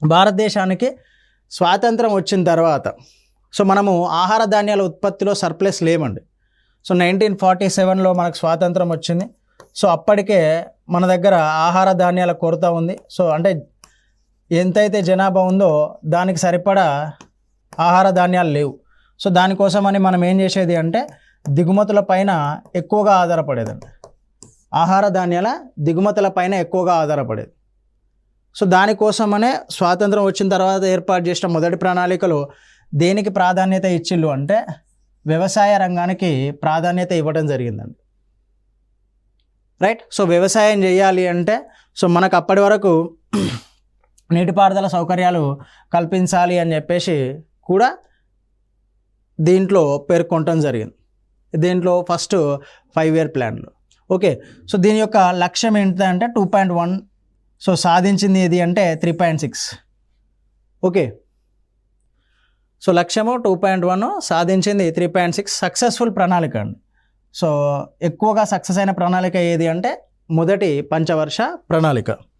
భారతదేశానికి స్వాతంత్రం వచ్చిన తర్వాత సో మనము ఆహార ధాన్యాల ఉత్పత్తిలో సర్ప్లస్ లేమండి. సో 1947లో మనకు స్వాతంత్రం వచ్చింది. సో అప్పటికే మన దగ్గర ఆహార ధాన్యాల కొరత ఉంది. సో అంటే ఎంతైతే జనాభా ఉందో దానికి సరిపడా ఆహార ధాన్యాలు లేవు. సో దానికోసమని మనం ఏం చేసేది అంటే దిగుమతుల పైన ఎక్కువగా ఆధారపడేదండి. ఆహార ధాన్యాల దిగుమతుల పైన ఎక్కువగా ఆధారపడేది. సో దానికోసమనే స్వాతంత్రం వచ్చిన తర్వాత ఏర్పాటు చేసిన మొదటి ప్రణాళికలో దేనికి ప్రాధాన్యత ఇచ్చిళ్ళు అంటే వ్యవసాయ రంగానికి ప్రాధాన్యత ఇవ్వడం జరిగిందండి. రైట్. సో వ్యవసాయం చేయాలి అంటే సో మనకు అప్పటి వరకు నీటిపారుదల సౌకర్యాలు కల్పించాలి అని చెప్పేసి కూడా దీంట్లో పేర్కొనటం జరిగింది. దీంట్లో ఫస్ట్ 5 year ప్లాన్లో. ఓకే. సో దీని యొక్క లక్ష్యం ఏంటంటే 2.1. సో సాధించింది ఏది అంటే 3.6. ఓకే. సో లక్ష్యము 2.1, సాధించింది 3.6. సక్సెస్ఫుల్ ప్రణాళిక అండి. సో ఎక్కువగా సక్సెస్ అయిన ప్రణాళిక ఏది అంటే మొదటి పంచవర్ష ప్రణాళిక.